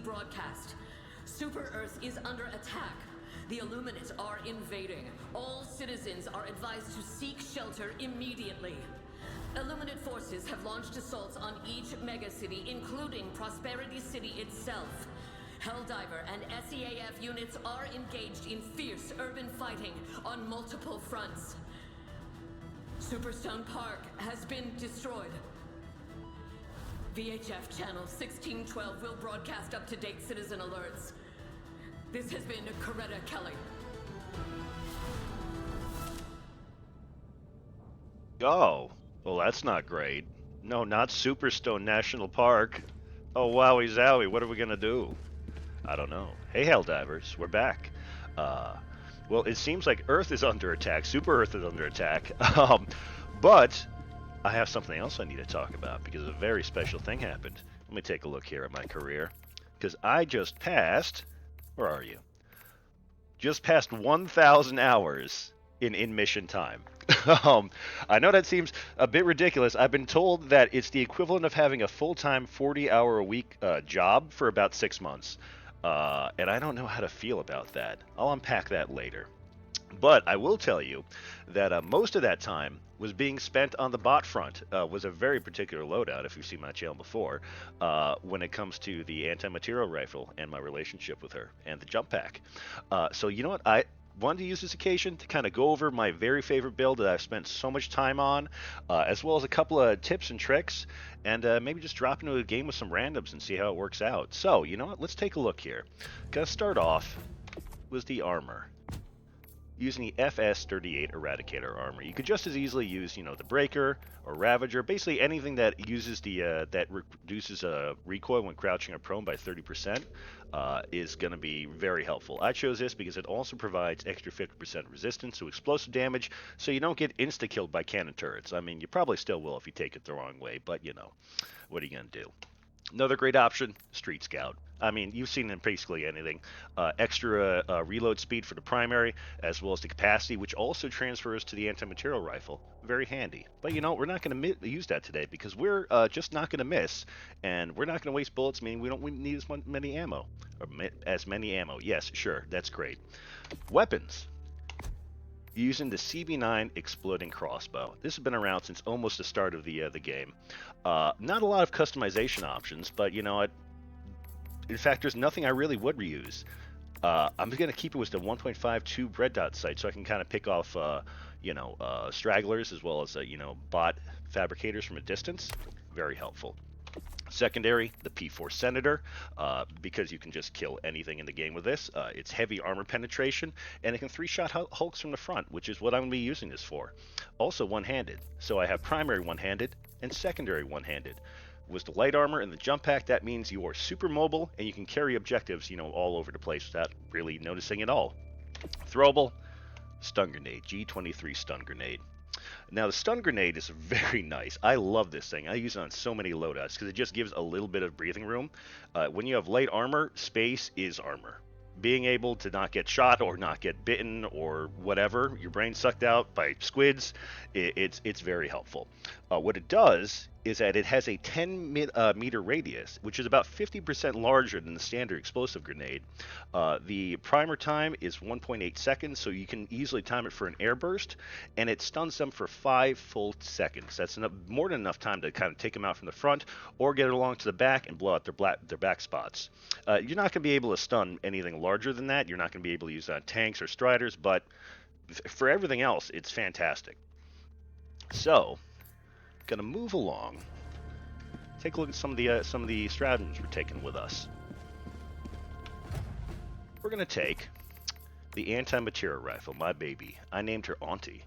broadcast. Super Earth is under attack. The Illuminates are invading. All citizens are advised to seek shelter immediately. Illuminate forces have launched assaults on each megacity, including Prosperity City itself. Helldiver and SEAF units are engaged in fierce urban fighting on multiple fronts. Superstone Park has been destroyed. VHF Channel 1612 will broadcast up-to-date citizen alerts. This has been Coretta Kelly. Oh, well that's not great. No, not Superstone National Park. Oh, wowie zowie, what are we gonna do? I don't know. Hey, Helldivers, we're back. Well, it seems like Earth is under attack. Super Earth is under attack. But I have something else I need to talk about because a very special thing happened. Let me take a look here at my career. Because I just passed... Where are you? Just passed 1,000 hours in mission time. I know that seems a bit ridiculous. I've been told that it's the equivalent of having a full-time 40-hour-a-week job for about 6 months. And I don't know how to feel about that. I'll unpack that later. But I will tell you that most of that time was being spent on the bot front. Was a very particular loadout, if you've seen my channel before, when it comes to the anti-materiel rifle and my relationship with her and the jump pack. So you know what? I wanted to use this occasion to kind of go over my very favorite build that I've spent so much time on, as well as a couple of tips and tricks, and maybe just drop into a game with some randoms and see how it works out. So, you know what? Let's take a look here. Gonna start off with the armor. Using the FS-38 Eradicator armor. You could just as easily use, you know, the Breaker or Ravager, basically anything that uses the that reduces recoil when crouching or prone by 30% is going to be very helpful. I chose this because it also provides extra 50% resistance to explosive damage, so you don't get insta-killed by cannon turrets. I mean, you probably still will if you take it the wrong way, but you know, what are you going to do? Another great option, Street Scout. I mean, you've seen in basically anything. Extra reload speed for the primary, as well as the capacity, which also transfers to the anti-materiel rifle. Very handy. But you know, we're not going to use that today because we're just not going to miss, and we're not going to waste bullets, meaning we don't need as many ammo. Or as many ammo. Yes, sure, that's great. Weapons. Using the CB9 Exploding Crossbow. This has been around since almost the start of the game. Not a lot of customization options, but you know what? In fact, there's nothing I really would reuse. I'm going to keep it with the 1.52 red dot sight so I can kind of pick off, stragglers as well as, bot fabricators from a distance. Very helpful. Secondary, the P4 Senator, because you can just kill anything in the game with this. It's heavy armor penetration, and it can 3-shot hulks from the front, which is what I'm going to be using this for. Also one-handed, so I have primary one-handed and secondary one-handed. With the light armor and the jump pack, that means you are super mobile, and you can carry objectives, all over the place without really noticing it all. Throwable, stun grenade, G23 stun grenade. Now, the stun grenade is very nice. I love this thing. I use it on so many loadouts because it just gives a little bit of breathing room. When you have light armor, space is armor. Being able to not get shot or not get bitten or whatever, your brain sucked out by squids, it's very helpful. What it does is that it has a 10 meter radius, which is about 50% larger than the standard explosive grenade. The primer time is 1.8 seconds, so you can easily time it for an air burst, and it stuns them for 5 full seconds. That's more than enough time to kind of take them out from the front or get it along to the back and blow out their back spots. You're not going to be able to stun anything larger than that. You're not going to be able to use that on tanks or striders, but for everything else, it's fantastic. So, gonna move along. Take a look at some of the stratagems we're taking with us. We're gonna take the anti-materiel rifle, my baby. I named her Auntie.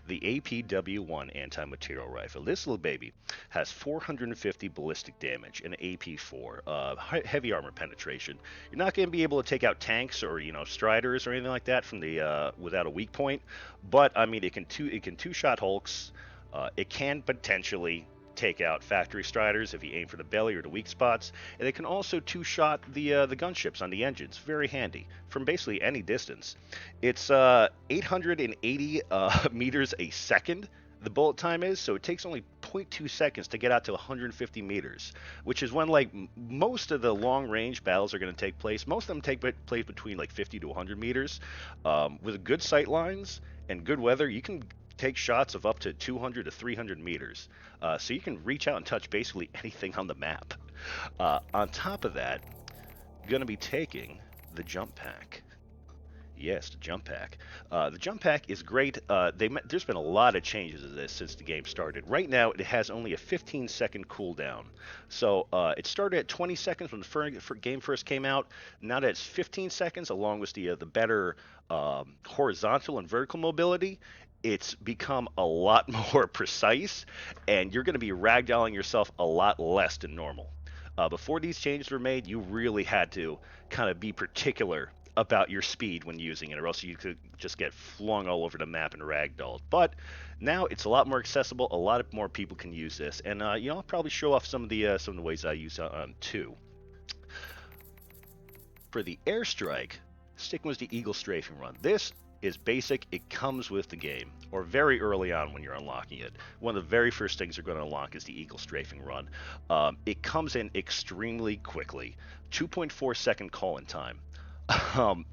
The APW1 anti-materiel rifle. This little baby has 450 ballistic damage and AP4, heavy armor penetration. You're not going to be able to take out tanks or striders or anything like that from the without a weak point, but I mean it can two-shot hulks. It can potentially take out factory striders if you aim for the belly or the weak spots, and it can also two-shot the gunships on the engines. Very handy from basically any distance. It's 880 meters a second, the bullet time is, so it takes only 0.2 seconds to get out to 150 meters, which is when like most of the long range battles are going to take place. Most of them take place between like 50 to 100 meters. With good sight lines and good weather, you can take shots of up to 200 to 300 meters. So you can reach out and touch basically anything on the map. On top of that, going to be taking the jump pack. Yes, the jump pack. The jump pack is great. There's been a lot of changes to this since the game started. Right now, it has only a 15-second cooldown. So it started at 20 seconds when the game first came out. Now that it's 15 seconds, along with the better horizontal and vertical mobility, it's become a lot more precise, and you're going to be ragdolling yourself a lot less than normal. Before these changes were made, you really had to kind of be particular about your speed when using it, or else you could just get flung all over the map and ragdolled. But now it's a lot more accessible. A lot more people can use this, and I'll probably show off some of the ways I use it too. For the airstrike, sticking with the Eagle Strafing Run. This is basic. It comes with the game, or very early on when you're unlocking it. One of the very first things you're going to unlock is the Eagle Strafing Run. It comes in extremely quickly. 2.4 second call-in time.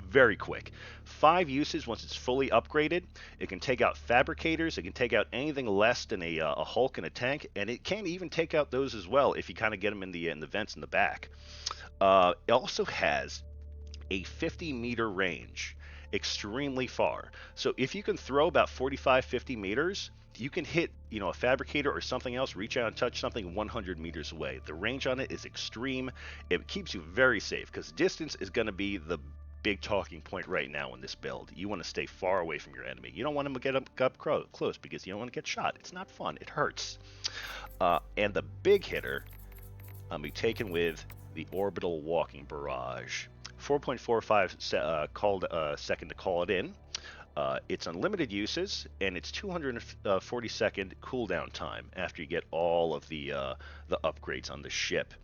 Very quick. 5 uses once it's fully upgraded. It can take out fabricators. It can take out anything less than a Hulk and a tank, and it can even take out those as well if you kind of get them in the vents in the back. It also has a 50-meter range, extremely far. So if you can throw about 45-50 meters, you can hit, a fabricator or something else, reach out and touch something 100 meters away. The range on it is extreme. It keeps you very safe because distance is going to be the big talking point right now in this build. You want to stay far away from your enemy. You don't want them to get up close because you don't want to get shot. It's not fun. It hurts. And the big hitter, I'll be taken with the Orbital Walking Barrage. 4.45 second to call it in. It's unlimited uses, and it's 240-second cooldown time after you get all of the upgrades on the ship.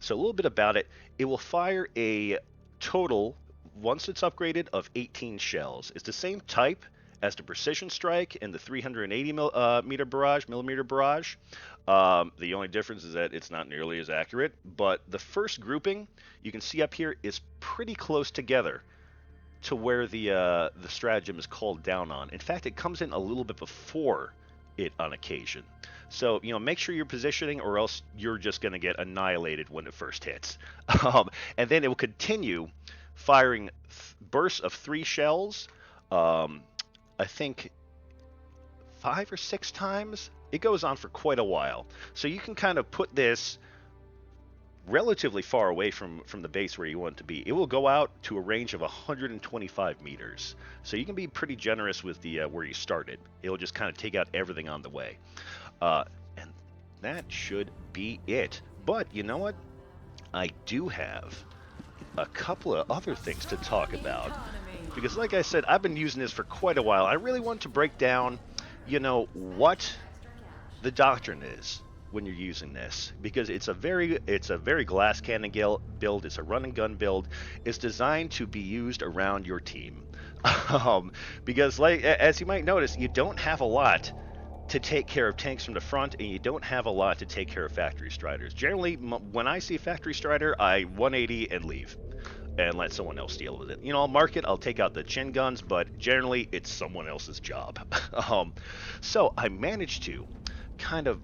So a little bit about it. It will fire a total, once it's upgraded, of 18 shells. It's the same type as the Precision Strike and the 380 millimeter barrage. The only difference is that it's not nearly as accurate, but the first grouping, you can see up here, is pretty close together to where the stratagem is called down on. In fact, it comes in a little bit before it on occasion. So, make sure you're positioning, or else you're just going to get annihilated when it first hits. And then it will continue firing bursts of 3 shells, I think 5 or 6 times. It goes on for quite a while. So you can kind of put this relatively far away from the base where you want it to be. It will go out to a range of 125 meters. So you can be pretty generous with the where you started. It'll just kind of take out everything on the way. And that should be it. But you know what? I do have a couple of other things to talk about. Because like I said, I've been using this for quite a while. I really want to break down, what the doctrine is when you're using this, because it's a very glass cannon build. It's a run and gun build. It's designed to be used around your team, because as you might notice, you don't have a lot to take care of tanks from the front, and you don't have a lot to take care of factory striders. Generally, when I see factory strider, I 180 and leave and let someone else deal with it. I'll mark it, I'll take out the chin guns, but generally it's someone else's job. So I managed to kind of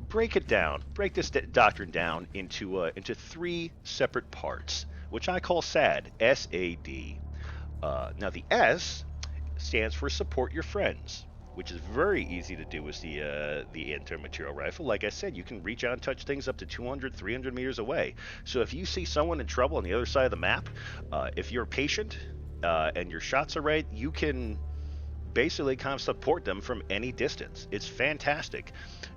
break this doctrine down into 3 separate parts, which I call S.A.D. S-A-D. Now the S stands for support your friends, which is very easy to do with the anti-materiel rifle. Like I said, you can reach out and touch things up to 200, 300 meters away. So if you see someone in trouble on the other side of the map, if you're patient and your shots are right, you can basically kind of support them from any distance. It's fantastic.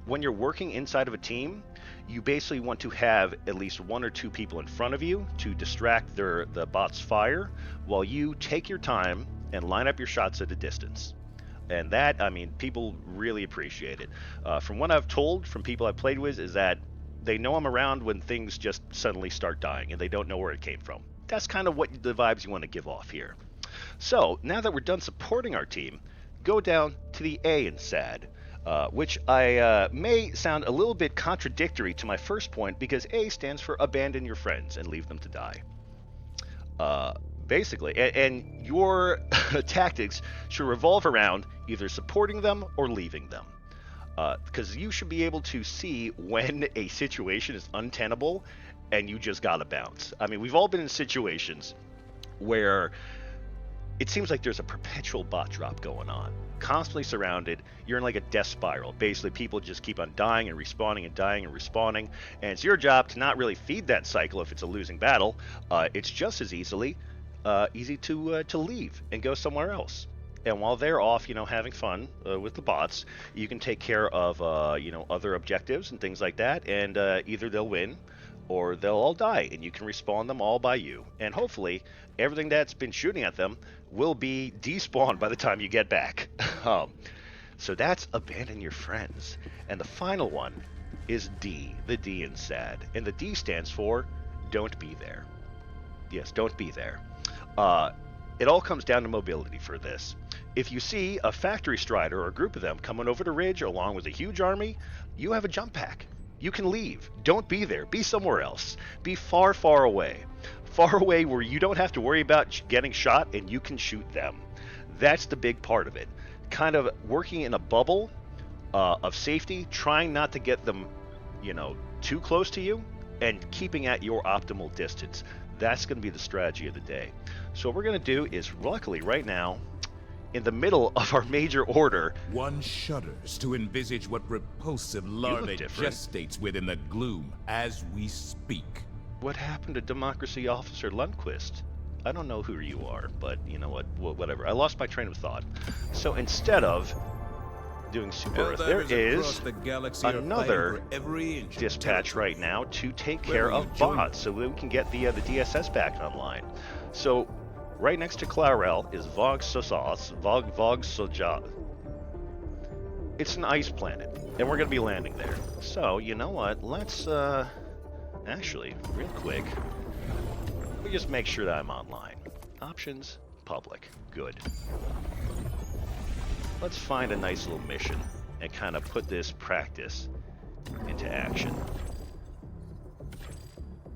When you're working inside of a team, you basically want to have at least 1 or 2 people in front of you to distract the bot's fire while you take your time and line up your shots at a distance. And that, people really appreciate it. From what I've told from people I've played with is that they know I'm around when things just suddenly start dying and they don't know where it came from. That's kind of what the vibes you want to give off here. So now that we're done supporting our team, go down to the A in S.A.D. which I may sound a little bit contradictory to my first point because A stands for abandon your friends and leave them to die. Uh, Basically, and your tactics should revolve around either supporting them or leaving them. Because you should be able to see when a situation is untenable and you just gotta bounce. I mean, we've all been in situations where it seems like there's a perpetual bot drop going on. Constantly surrounded, you're in like a death spiral. Basically, people just keep on dying and respawning and dying and respawning, and it's your job to not really feed that cycle if it's a losing battle. It's just as easy to leave and go somewhere else. And while they're off, having fun with the bots, you can take care of, other objectives and things like that, and either they'll win or they'll all die, and you can respawn them all by you. And hopefully, everything that's been shooting at them will be despawned by the time you get back. So that's abandon your friends. And the final one is D, the D in S.A.D. And the D stands for don't be there. Yes, don't be there. It all comes down to mobility for this. If you see a factory strider or a group of them coming over the ridge along with a huge army, you have a jump pack. You can leave. Don't be there. Be somewhere else. Be far, far away. Far away where you don't have to worry about getting shot and you can shoot them. That's the big part of it. Kind of working in a bubble of safety, trying not to get them, too close to you, and keeping at your optimal distance. That's going to be the strategy of the day. So what we're going to do is, luckily, right now, in the middle of our major order... One shudders to envisage what repulsive larvae gestates within the gloom as we speak. What happened to Democracy Officer Lundquist? I don't know who you are, but you know what, whatever. I lost my train of thought. So instead of doing Super Earth, there is another dispatch right now to take care of bots so we can get the DSS back online. So right next to Clarel is Vogsojad. It's an ice planet, and we're going to be landing there. So, you know what, let's, actually, real quick, we just make sure that I'm online. Options, public, good. Let's find a nice little mission and kind of put this practice into action.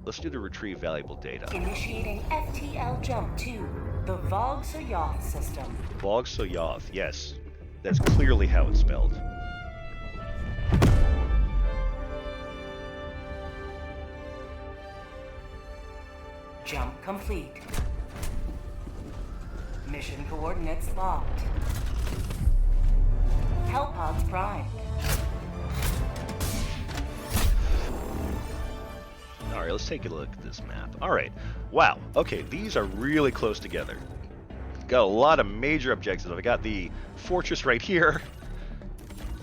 Let's do the retrieve valuable data. Initiating FTL jump to the Vogsojad system. Vogsojad, yes. That's clearly how it's spelled. Jump complete. Mission coordinates locked. Hellpods primed. Alright, let's take a look at this map. Alright, wow, okay, these are really close together. Got a lot of major objectives. I got the fortress right here,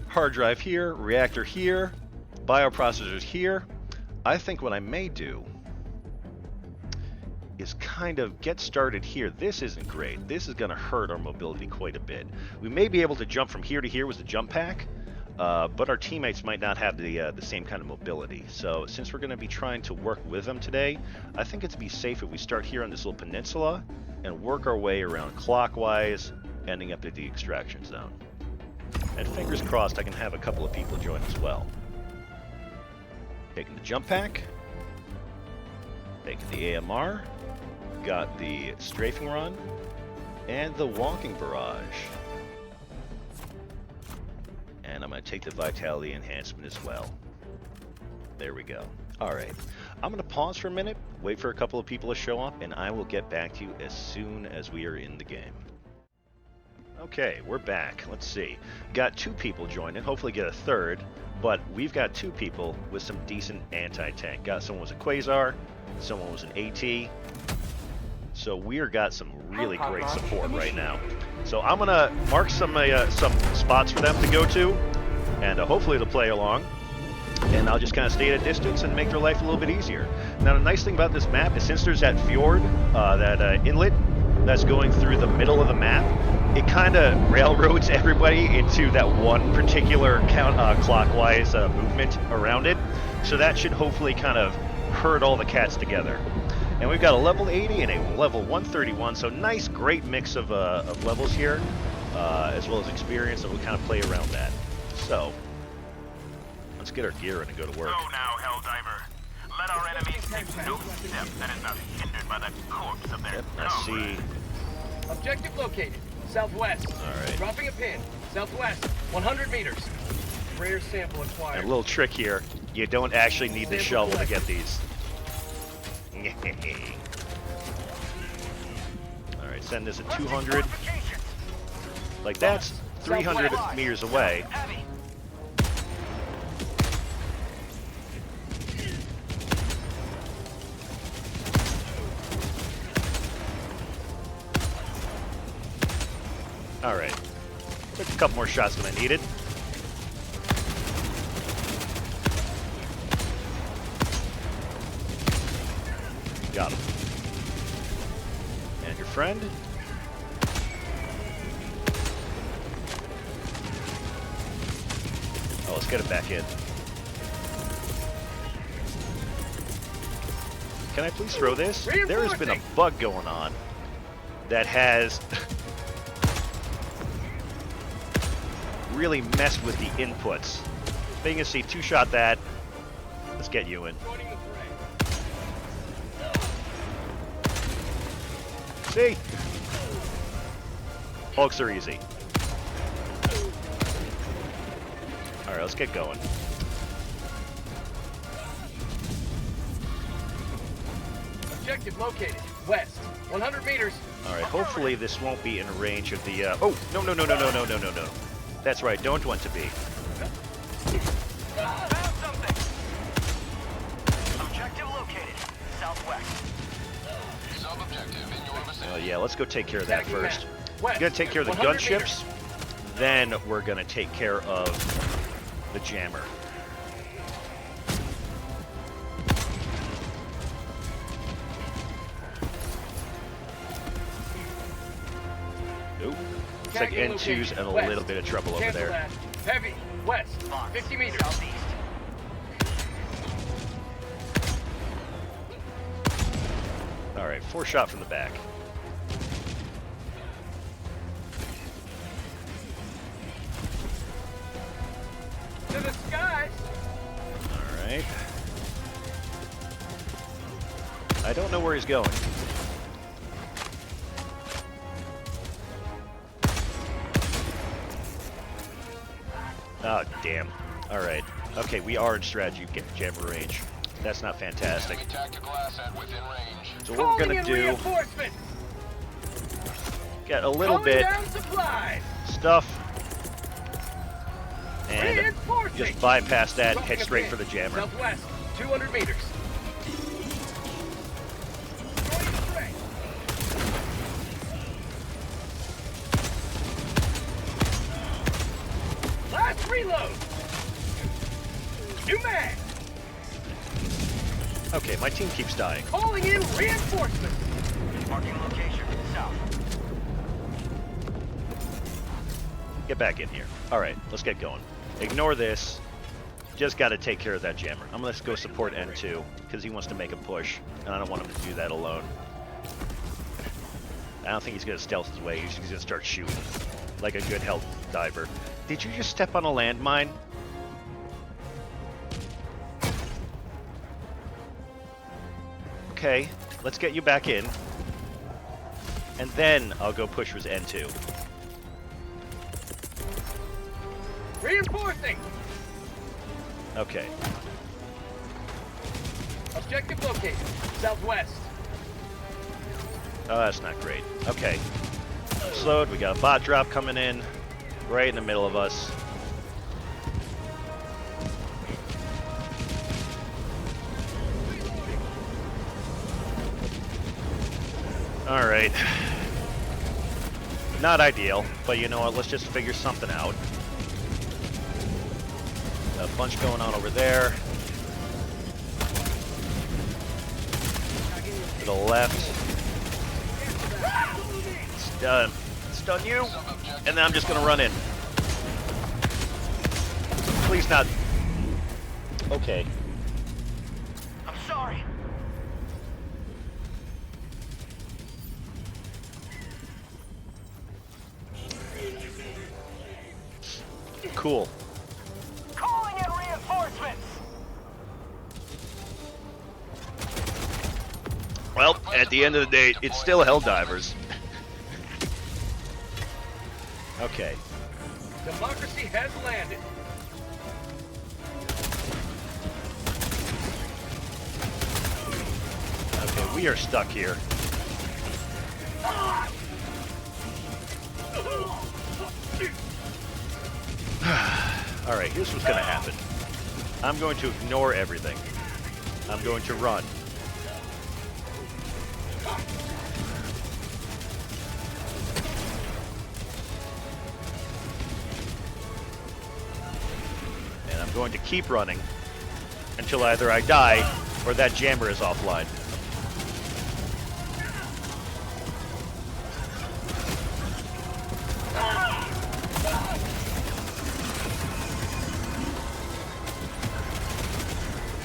hard drive here, reactor here, bioprocessors here. I think what I may do is kind of get started here. This isn't great. This is going to hurt our mobility quite a bit. We may be able to jump from here to here with the jump pack, but our teammates might not have the same kind of mobility. So since we're going to be trying to work with them today, I think it'd be safe if we start here on this little peninsula and work our way around clockwise, ending up at the extraction zone. And fingers crossed I can have a couple of people join as well. Taking the jump pack, taking the AMR, got the strafing run, and the walking barrage. And I'm going to take the vitality enhancement as well. There we go. Alright, I'm going to pause for a minute, wait for a couple of people to show up, and I will get back to you as soon as we are in the game. Okay, we're back. Let's see. Got 2 people joining, hopefully get a third, but we've got 2 people with some decent anti-tank. Got someone was a Quasar, someone was an AT, so we've got some really great support right now. So I'm going to mark some spots for them to go to, and hopefully they'll play along. And I'll just kind of stay at a distance and make their life a little bit easier. Now, the nice thing about this map is since there's that fjord, that inlet that's going through the middle of the map, it kind of railroads everybody into that one particular clockwise movement around it. So that should hopefully kind of herd all the cats together. And we've got a level 80 and a level 131, so nice, great mix of levels here, as well as experience, and we'll kind of play around that. So, let's get our gear in and go to work. Go now, Helldiver. Let our enemies take no step that is not hindered by the corpse of their Yep, I see. Objective located. Southwest. Alright. Dropping a pin. Southwest. 100 meters. Rare sample acquired. And a little trick here. You don't actually need the shovel to get these. Alright, send this at 200. Like that's 300 meters away. Alright. Took a couple more shots than I needed. Got him. And your friend? Oh, let's get him back in. Can I please throw this? There has been a bug going on that has really messed with the inputs. But you can see, two-shot that. Let's get you in. See? Hulks are easy. Alright, let's get going. Objective located. West. 100 meters. Alright, hopefully this won't be in range of the, Oh! No, no, no, no, no, no, no, no, no. That's right, don't want to be. Found something. Objective located. Southwest. Sub-objective in your vicinity. Oh yeah, let's go take care of that first. We're West. gonna take care of the 100 gunships, then we're gonna take care of the jammer. Nope. Looks like N2's in a little bit of trouble over Cancel there. that. Heavy. West. 50 meters. Southeast. Alright, 4-shot from the back. To the skies. Alright. I don't know where he's going. Oh, damn. Alright. Okay, we are in strategy jammer range. That's not fantastic. Enemy tactical asset within range. So what we're gonna do, get a little bit stuff, and just bypass that and head straight for the jammer. Southwest. 200 meters. Last reload. New mag. Okay, my team keeps dying. Calling in reinforcements. Marking location. South. Get back in here. Alright, let's get going. Ignore this. Just gotta take care of that jammer. I'm gonna go support N2, because he wants to make a push, and I don't want him to do that alone. I don't think he's gonna stealth his way, he's just gonna start shooting. Like a good hell diver. Did you just step on a landmine? Okay, let's get you back in. And then I'll go push with N2. Reinforcing. Okay. Objective located. Southwest. Oh, that's not great. Okay. Slowed, we got a bot drop coming in. Right in the middle of us. Alright. Not ideal, but you know what, let's just figure something out. Got a bunch going on over there. To the left. Stun you, and then I'm just gonna run in. Please not. Okay. I'm sorry. Cool. Well, at the end of the day, it's still Helldivers. Okay. Democracy has landed. Okay, we are stuck here. Alright, here's what's gonna happen. I'm going to ignore everything. I'm going to run. And I'm going to keep running until either I die or that jammer is offline.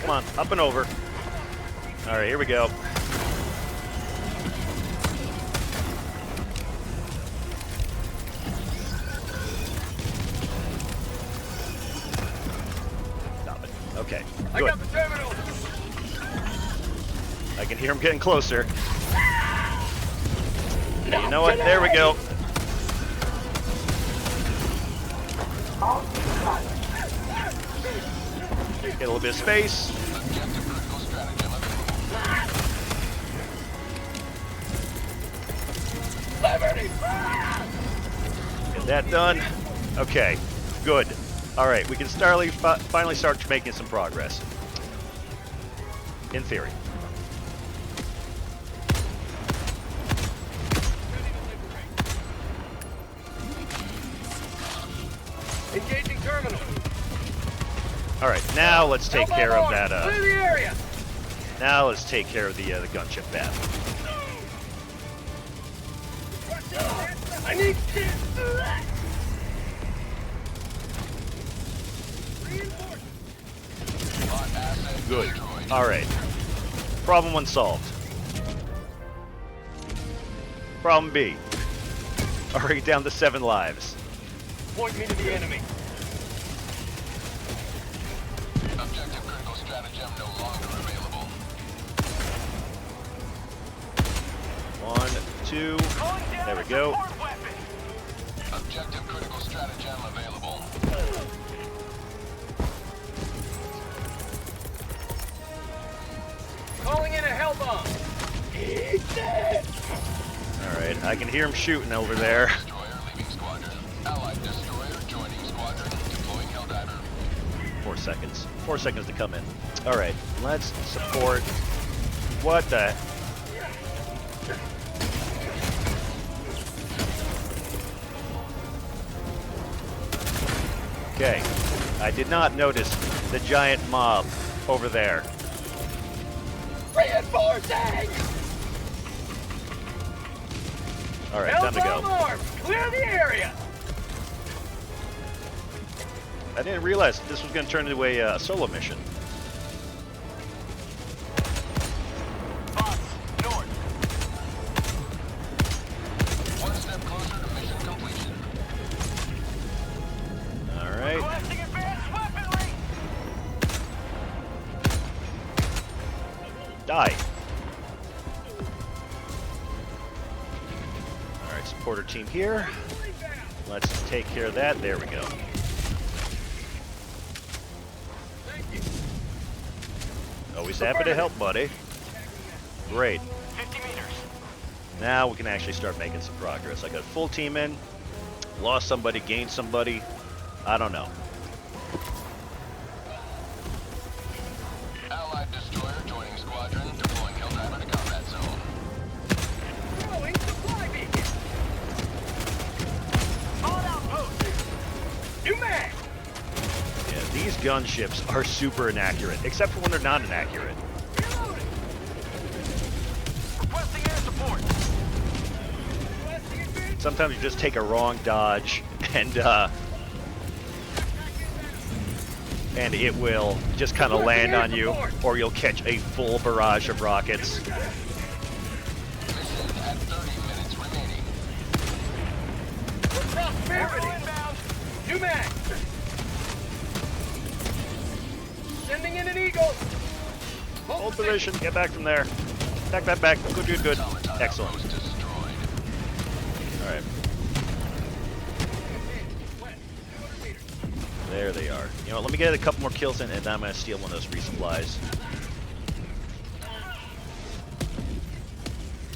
Come on, up and over. All right, here we go. Stop it. Okay, I good. got the terminal. I can hear him getting closer. Okay, you know what? There we go. Get a little bit of space. Get that done. Okay, good. All right, we can finally start making some progress. In theory. Engaging terminal. All right, now let's take care of that. Clear the area. Now let's take care of the gunship battle. I need Good. All right. Problem 1 solved. Problem B. Already down to 7 lives. Point me to the enemy. Objective critical stratagem no longer available. 1, 2. There we go. Objective critical stratagem available. Calling in a hell bomb. All right, I can hear him shooting over there. Destroyer leaving squadron. Allied destroyer joining squadron. Deploying Helldiver. 4 seconds. 4 seconds to come in. All right, let's support. What the? Okay, I did not notice the giant mob over there. Reinforcing. All right, time to go. Arms. Clear the area. I didn't realize this was going to turn into a solo mission. Box, north. One step closer to mission completion. All right. Requesting advanced weaponry. Die. All right, supporter team here. Let's take care of that. There we go. Always happy to help, buddy. Great. 50 meters. Now we can actually start making some progress. I got a full team in. Lost somebody, gained somebody. I don't know. Allied destroyer joining squadron. Deploying Helldiver to combat zone. Throwing supply beacon. All outpost. New mag. Yeah, these gunships are super inaccurate, except for when they're not inaccurate. Reloading. Requesting air support. Requesting advance. Sometimes you just take a wrong dodge and it will just kind of land on you, or you'll catch a full barrage of rockets. Mission at 30 minutes remaining. Prosperity. Inbound. New mag. Sending in an eagle. Hold position, get back from there. Back. Good. Excellent. Alright. There they are. You know what, let me get a couple more kills in, and then I'm going to steal one of those resupplies.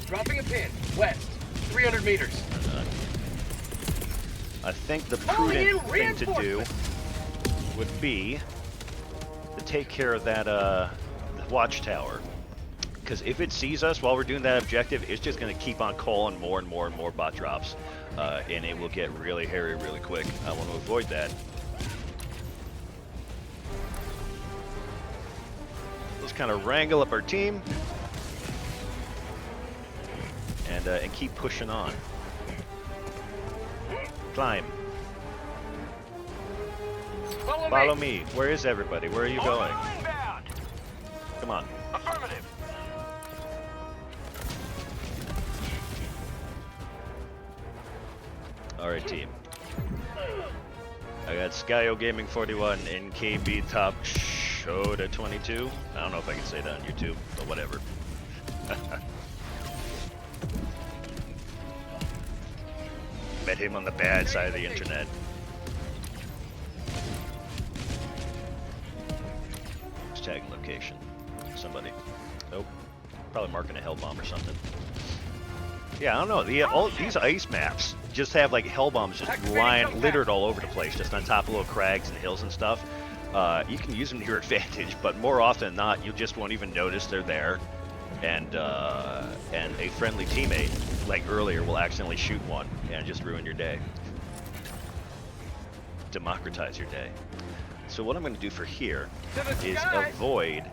Dropping a pin. West. 300 meters. I think the prudent thing to do would be to take care of that watchtower. Because if it sees us while we're doing that objective, it's just going to keep on calling more and more bot drops. And it will get really hairy really quick. I want to avoid that. Let's kind of wrangle up our team. And keep pushing on. Climb. Follow me. Where is everybody? Where are you going? Come on. Affirmative. Alright, team. I got Skyo Gaming 41 and KB Top Shoda 22. I don't know if I can say that on YouTube, but whatever. Met him on the bad side of the internet. Who's tagging location? Somebody. Nope. Probably marking a hell bomb or something. Yeah, I don't know. All these ice maps just have like hell bombs just lying littered all over the place, just on top of little crags and hills and stuff. You can use them to your advantage, but more often than not, you just won't even notice they're there. And a friendly teammate, like earlier, will accidentally shoot one and just ruin your day. Democratize your day. So what I'm going to do for here is avoid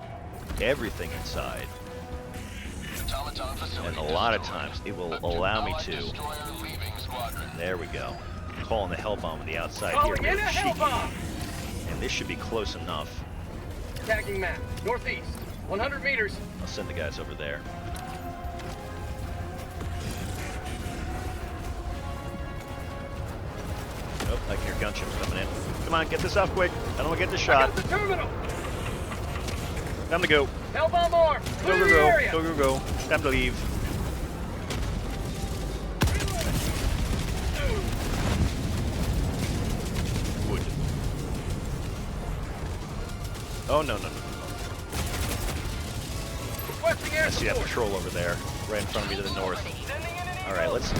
everything inside. And a lot of times it will allow me to. There we go. Calling the hell bomb on the outside here. Really cheeky. And this should be close enough. Tagging map. Northeast. 100 meters. I'll send the guys over there. Oh, I can hear gunships coming in. Come on, get this off quick. I don't want to get the shot. The terminal. Time to go. Hellbomb arm. Go. Time to leave. Wood. Oh, no. I see that patrol over there, right in front of me to the north. Alright, let's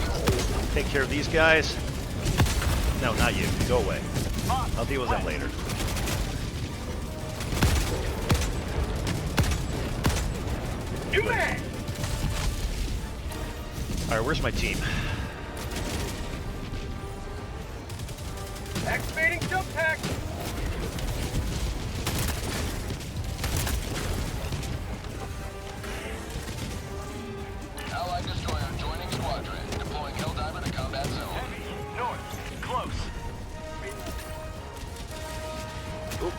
take care of these guys. No, not you. Go away. I'll deal with them later. Alright, where's my team? Activating jump pack. Allied destroyer joining squadron. Deploying Helldiver to combat zone. Heavy. North. Close. Oop.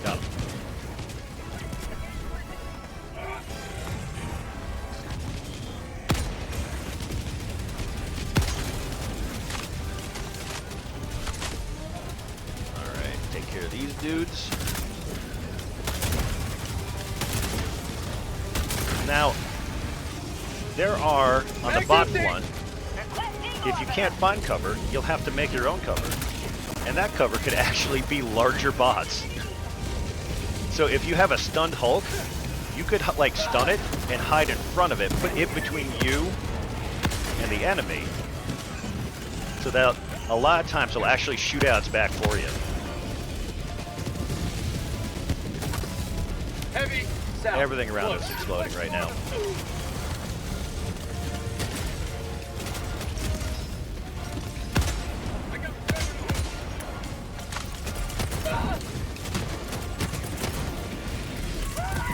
Got him. Alright, take care of these dudes. Now, there are, on the bot one, if you can't find cover, you'll have to make your own cover. And that cover could actually be larger bots. So if you have a stunned Hulk, you could like stun it and hide in front of it, put it between you and the enemy. So that a lot of times it'll actually shoot out its back for you. Heavy. South. Everything around us is exploding right now.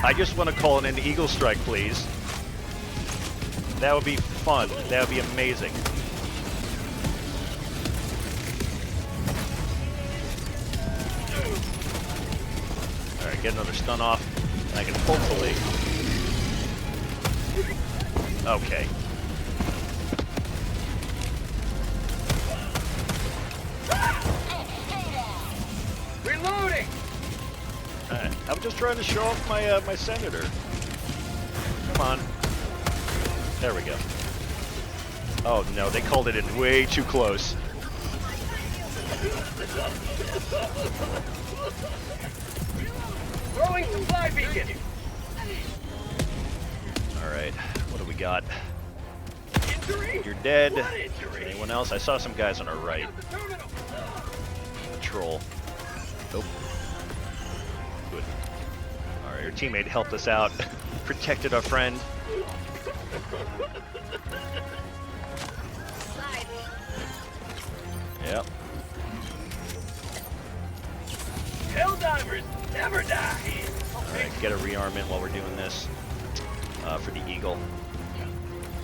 I just want to call in an Eagle Strike, please. That would be fun. That would be amazing. Alright, get another stun off. And I can hopefully... Okay. Reloading! I'm just trying to show off my my senator. Come on. There we go. Oh no, they called it in way too close. Throwing supply beacon! Alright, what do we got? Injury? You're dead. What injury? Anyone else? I saw some guys on our right. The terminal! Patrol. Nope. Good. Alright, your teammate helped us out. Protected our friend. Yep. Helldivers never die! Alright, get a rearm in while we're doing this. For the Eagle.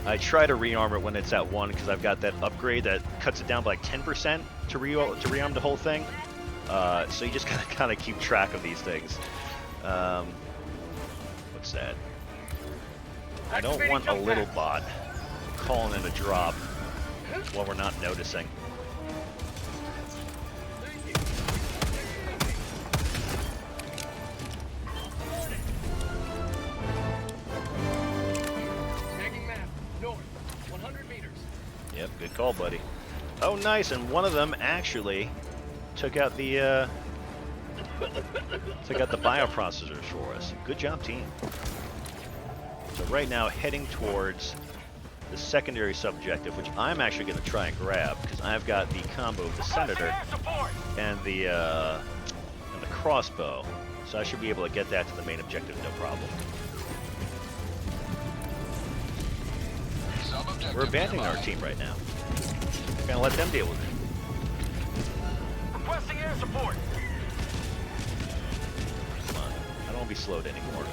I try to rearm it when it's at 1 because I've got that upgrade that cuts it down by like 10% to rearm the whole thing. So you just gotta kind of keep track of these things. What's that? I don't want a little bot calling in a drop while we're not noticing. Tagging map, north, 100 meters. Yep, good call, buddy. Oh, nice, and one of them actually took out the bioprocessors for us. Good job, team. So right now, heading towards the secondary subjective, which I'm actually going to try and grab because I've got the combo of the Senator and the crossbow, so I should be able to get that to the main objective, no problem. We're abandoning our team right now. We're going to let them deal with it. Requesting air support. Come on, I don't want to be slowed anymore.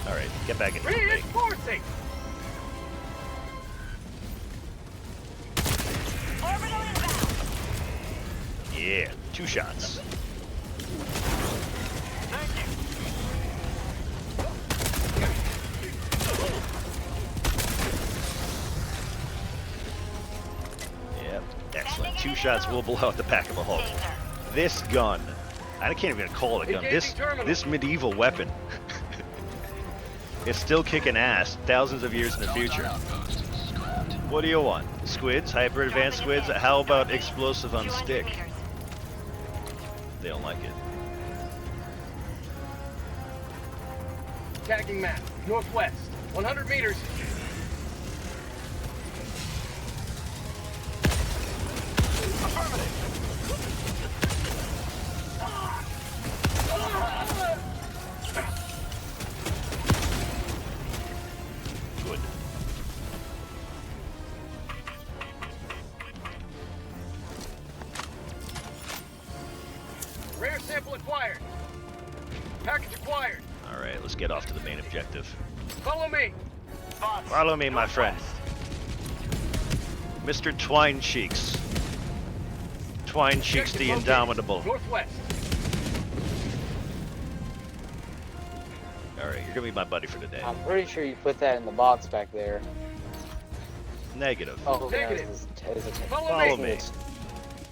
Alright, get back in here. Reinforcing! Orbital inbound. Yeah, 2 shots. Thank you. Yep, excellent. 2 shots will blow out the back of a Hulk. This gun, I can't even call it a gun. This medieval weapon. It's still kicking ass thousands of years in the future. What do you want? Squids? Hyper advanced squids? How about explosive on stick? They don't like it. Tagging map, northwest, 100 meters. Good. Rare sample acquired. Package acquired. Alright, let's get off to the main objective. Follow me. Follow me, my friend. Mr. Twine Cheeks. Twine Cheeks the Indomitable. Northwest. Alright, you're gonna be my buddy for today. I'm pretty sure you put that in the box back there. Negative. Oh, Negative. is it Follow me.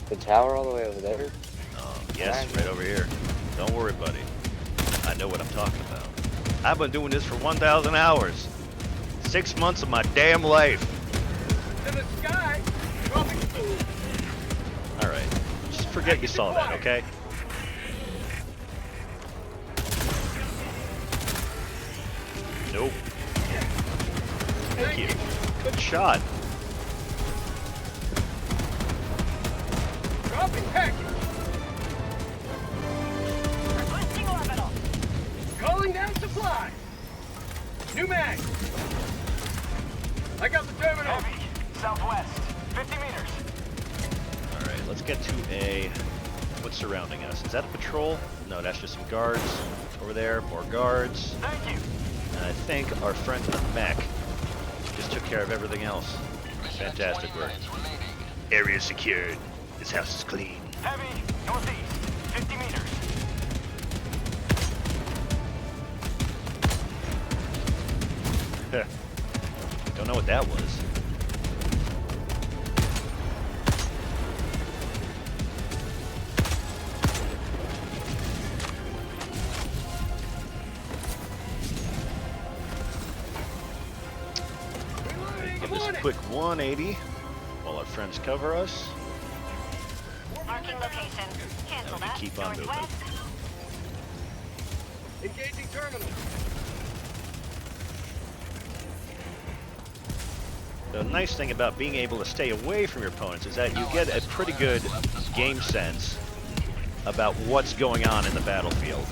the tower all the way over there? Oh, yes, right over here. Don't worry, buddy. I know what I'm talking about. I've been doing this for 1,000 hours. 6 months of my damn life. To the sky. Dropping. Alright, just forget you saw that, okay? Nope. Thank you. Good shot. Dropping package. Requesting orbital. Calling down supply. New mag. I got the terminal. Heavy. Southwest. 50 meters. Alright, let's get to a... What's surrounding us? Is that a patrol? No, that's just some guards over there. More guards. Thank you. And I think our friend in the mech just took care of everything else. Fantastic work. Area secured. This house is clean. Heavy. Northeast. 50 meters. Don't know what that was. Give this a quick 180 while our friends cover us. Marking location. Cancel And we that. keep on moving. Northwest. Engaging terminal. The nice thing about being able to stay away from your opponents is that you get a pretty good game sense about what's going on in the battlefield.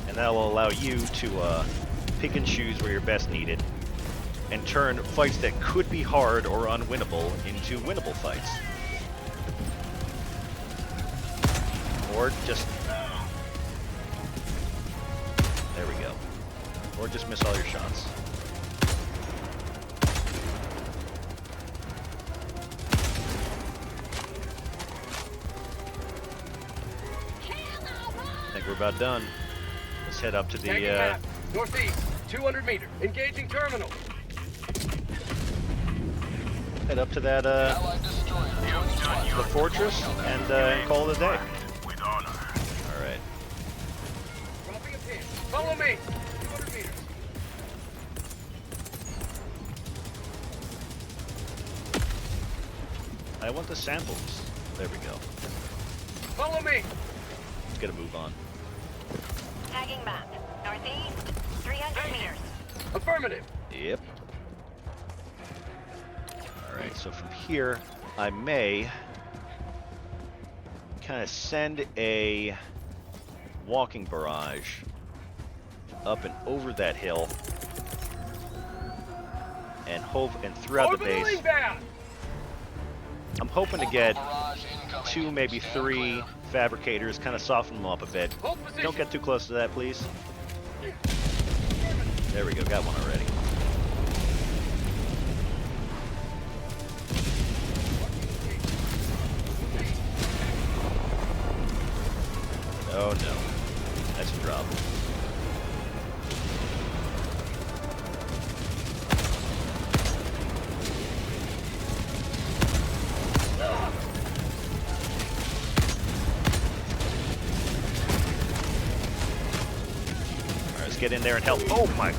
And that will allow you to pick and choose where you're best needed and turn fights that could be hard or unwinnable into winnable fights. Or just... There we go. Or just miss all your shots. I think we're about done. Let's head up to Tagging the... map. Northeast, 200 meters. Engaging terminal. head up to that, Allied destroyer. the fortress and call it a day. With honor. Alright. Dropping a pin. Follow me. 200 meters. I want the samples. There we go. Follow me. Let's get a move on. Tagging map. Northeast, 300 meters. Affirmative. Yep. Alright, so from here, I may kind of send a walking barrage up and over that hill and hope and throughout the base. Inbound. I'm hoping to get 2, maybe 3 fabricators, kind of soften them up a bit. Hold position. Don't get too close to that, please. There we go, got one already. Oh no, that's a drop. Alright, let's get in there and help. Oh my!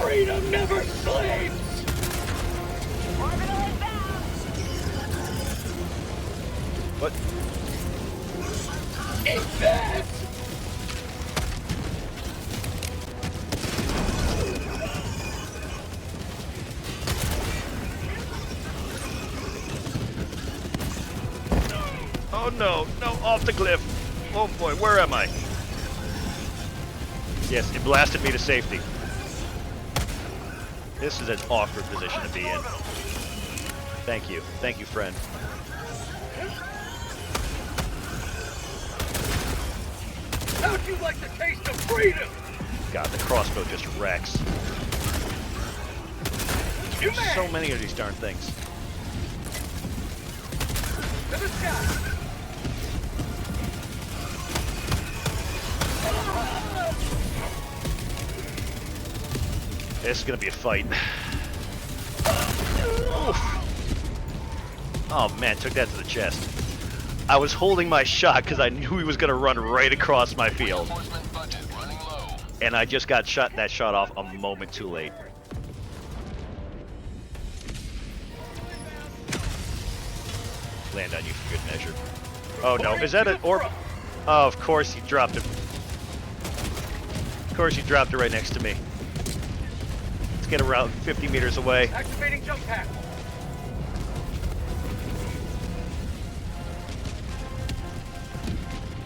Freedom never sleeps. Orbital inbound. What? Advance. Oh no, no, off the cliff. Oh boy, where am I? Yes, it blasted me to safety. This is an awkward position to be in. Thank you, friend. How'd you like the taste of freedom? God, the crossbow just wrecks. You There's man. so many of these darn things. To the sky. This is gonna be a fight. Oof. Oh man, took that to the chest. I was holding my shot because I knew he was gonna run right across my field. Reinforcement budget running low. And I just got that shot off a moment too late. Land on you for good measure. Oh no, is that an orb? Oh, of course he dropped it. Of course he dropped it right next to me. Let's get around 50 meters away. Activating jump pack.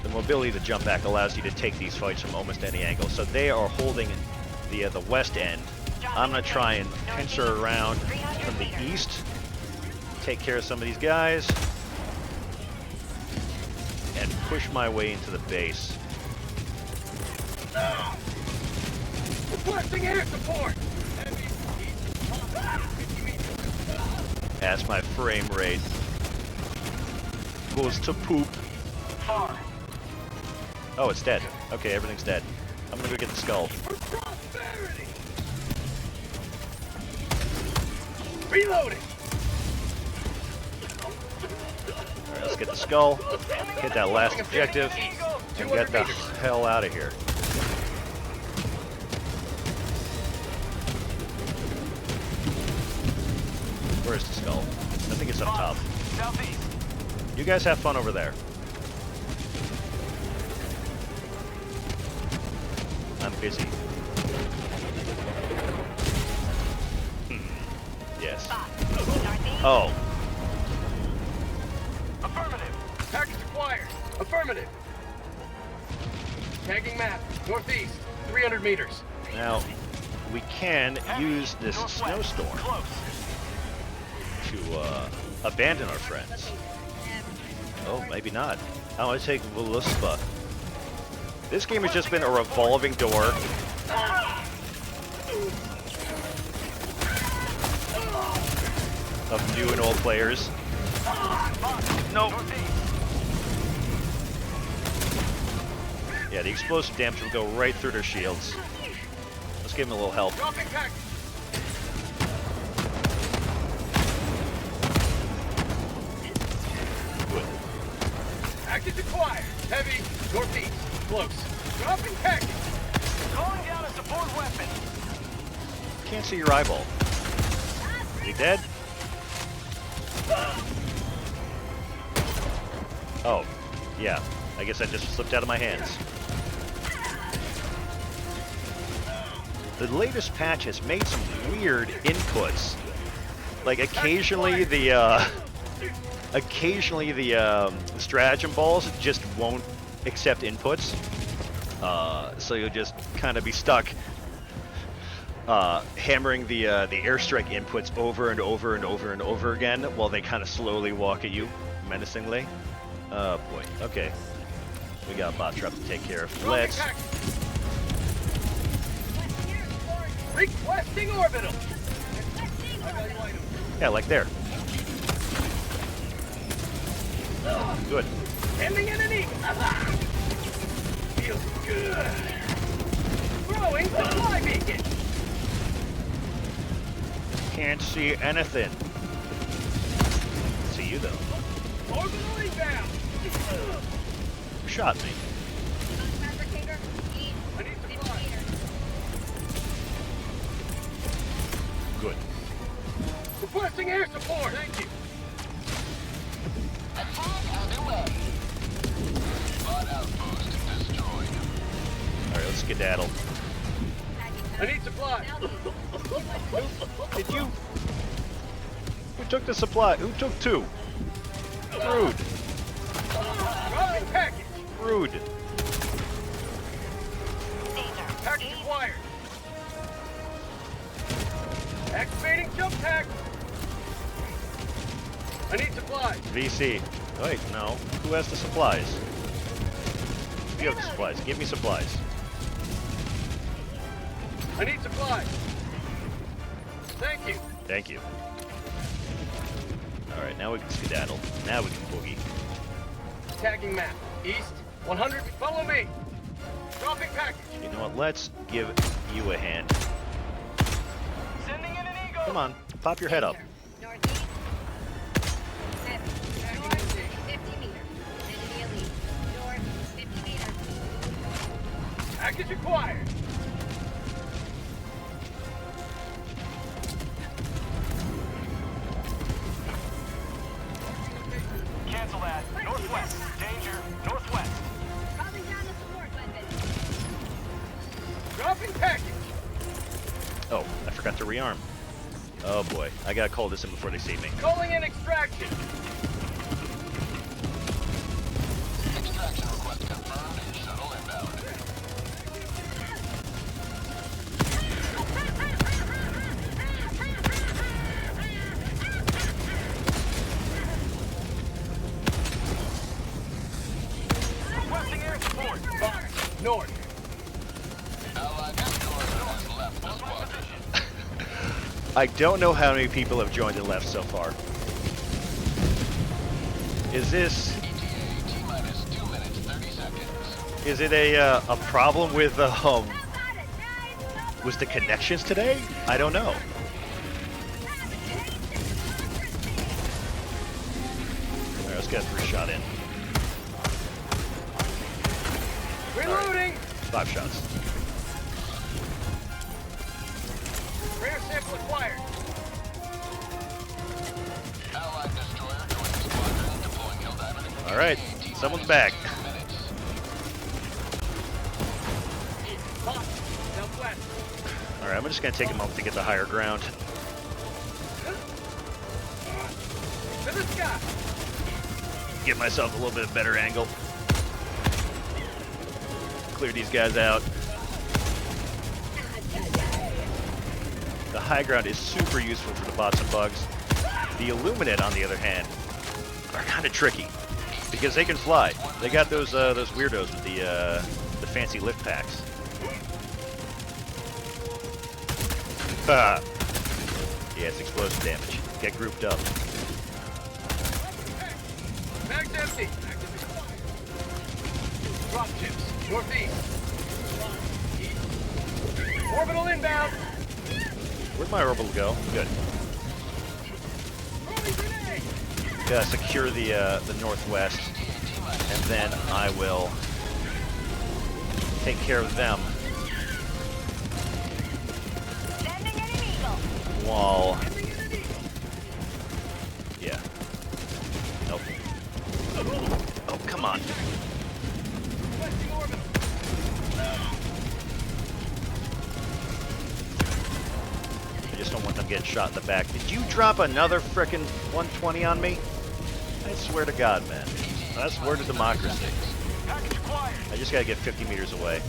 The mobility to jump back allows you to take these fights from almost any angle. So they are holding the west end. I'm gonna try and pincer around from the east, take care of some of these guys, and push my way into the base. Requesting air support. As my frame rate goes to poop. Far. Oh, it's dead. Okay, everything's dead. I'm gonna go get the skull. Reloading. Alright, let's get the skull, hit that last objective, and get the hell out of here. Where's the skull? I think it's up top. Southeast. You guys have fun over there. I'm busy. Yes. Northeast. Oh. Affirmative. Package acquired. Affirmative. Tagging map. Northeast. 300 meters. Now, we can use this Northwest. snowstorm Close. to abandon our friends. Oh, maybe not. I'm gonna take Veluspa. This game has just been a revolving door. Of new and old players. Nope. Yeah, the explosive damage will go right through their shields. Let's give them a little help. Dropping package. Good. Package acquired. Heavy. Northeast. Close. Dropping package. Calling down a support weapon. Can't see your eyeball. You dead? Oh, yeah. I guess that just slipped out of my hands. The latest patch has made some weird inputs. Like occasionally the stratagem balls just won't accept inputs. So you'll just kind of be stuck hammering the airstrike inputs over and over and over and over again while they kind of slowly walk at you menacingly. Oh boy. Okay. We got a bot trap to take care of. Let's. Requesting orbital. Yeah, like there. Good. Sending in an eagle. Feels good. Throwing supply beacon. Can't see anything. See you though. Orbital inbound. Who shot me? I need supply. Good. Requesting air support. Thank you. Attack underway. Bot outpost destroyed. Alright, let's skedaddle. I need supply. Did you? Who took the supply? Who took two? Rude. Dropping package. Rude. Package acquired. Activating jump pack. I need supplies. VC. Wait, no. Who has the supplies? You have the supplies. Give me supplies. I need supplies. Thank you. Thank you. Alright, now we can skedaddle. Now we can boogie. Tagging map. East. 100. Follow me. Dropping package. You know what? Let's give you a hand. Sending in an eagle. Come on. Pop your head up. Northeast. 50 meters. Enemy elite. North, 50 meters. Package acquired. Cancel that. Northwest. Danger. Northwest. Calling down a support weapon. Dropping package. Oh, I forgot to rearm. Oh boy. I gotta call this in before they see me. Calling in extraction. Extraction request confirmed and shuttle inbound. Requesting air support. Box. North. Allied escort has left the squadron. I don't know how many people have joined and left so far. Is this Is it a problem with was the connections today? I don't know. Alright, let's get a 3-shot in. Reloading! 5 shots. Rare sample acquired. Allied destroyer joining squadron, deploying Helldiver to Alright, someone's back. Southwest. Alright, I'm just gonna take a moment to get the higher ground. To the sky. Get myself a little bit better angle. Clear these guys out. The high ground is super useful for the bots and bugs. The Illuminate, on the other hand, are kind of tricky because they can fly. They got those weirdos with the fancy lift packs. Yeah, it's explosive damage. Get grouped up. Bag's empty. Drop ships. Northeast. East. Orbital inbound. Where'd my orbital go? Good. Gotta secure the northwest, and then I will take care of them. Sending in an eagle. While, yeah. Nope. Oh, come on. Requesting orbital. I just don't want them getting shot in the back. Did you drop another frickin' 120 on me? I swear to God, man. I swear to democracy. Package acquired. I just gotta get 50 meters away.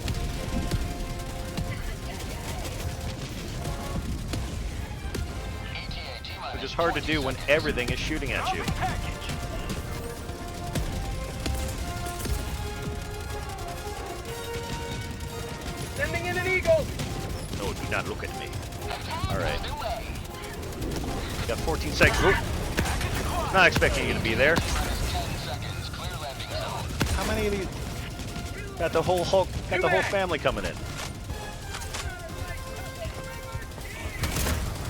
Which is hard to do when everything is shooting at you. Package. Sending in an eagle. No, do not look at me. Alright. Got 14 seconds. Oop. Not expecting you to be there. How many of you? Got the whole family coming in.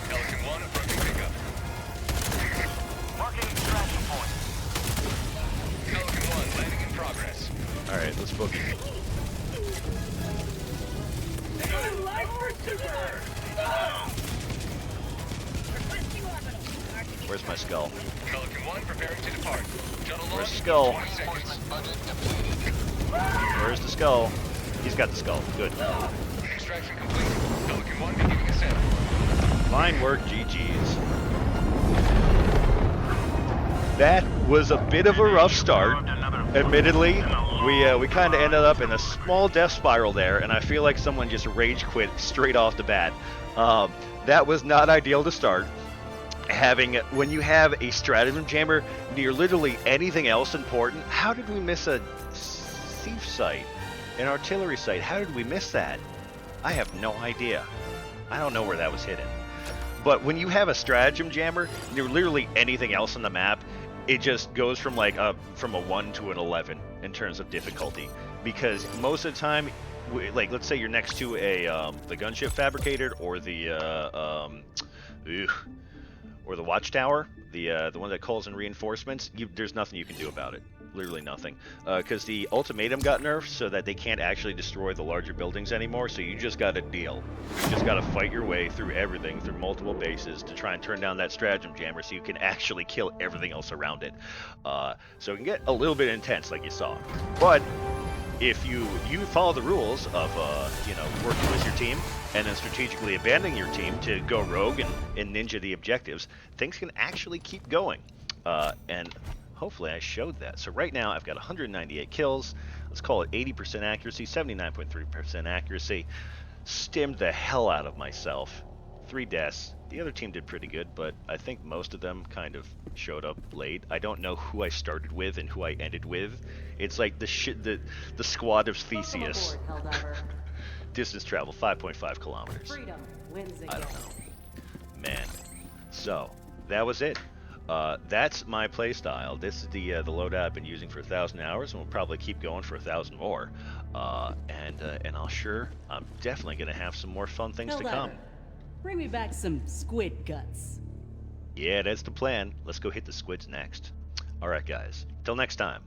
Pelican 1 approaching pickup. Marking extraction point. Pelican 1 landing in progress. Alright, let's book it. Requesting orbital. Marking Where's my skull? Pelican 1 preparing to depart. Shuttle Where's launch the skull? 20 seconds. Budget depleted. Where's the skull? He's got the skull. Good. Extraction complete. Pelican 1 beginning ascent. Fine work, GG's. That was a bit of a rough start. Admittedly, we kind of ended up in a small death spiral there, and I feel like someone just rage quit straight off the bat. That was not ideal to start. When you have a stratagem jammer near literally anything else important, how did we miss a siege site, an artillery site? How did we miss that? I have no idea. I don't know where that was hidden. But when you have a stratagem jammer near literally anything else on the map, it just goes from like a 1 to an 11 in terms of difficulty. Because most of the time, like let's say you're next to the gunship fabricator or the watchtower, the one that calls in reinforcements, there's nothing you can do about it. Literally nothing. Because the ultimatum got nerfed so that they can't actually destroy the larger buildings anymore, so you just gotta deal. You just gotta fight your way through everything, through multiple bases, to try and turn down that stratagem jammer so you can actually kill everything else around it. So it can get a little bit intense, like you saw. But if you follow the rules of working with your team and then strategically abandoning your team to go rogue and ninja the objectives, things can actually keep going. And hopefully I showed that. So right now I've got 198 kills. Let's call it 80% accuracy, 79.3% accuracy. Stimmed the hell out of myself. 3 deaths. The other team did pretty good, but I think most of them kind of showed up late. I don't know who I started with and who I ended with. It's like the squad of Theseus. Distance travel 5.5 kilometers. Freedom wins I again. don't know. Man. So, that was it. That's my playstyle. This is the loadout I've been using for 1,000 hours, and we'll probably keep going for 1,000 more. And I'm definitely gonna have some more fun things to come. Helldiver, bring me back some squid guts. Yeah, that's the plan. Let's go hit the squids next. All right, guys. Till next time.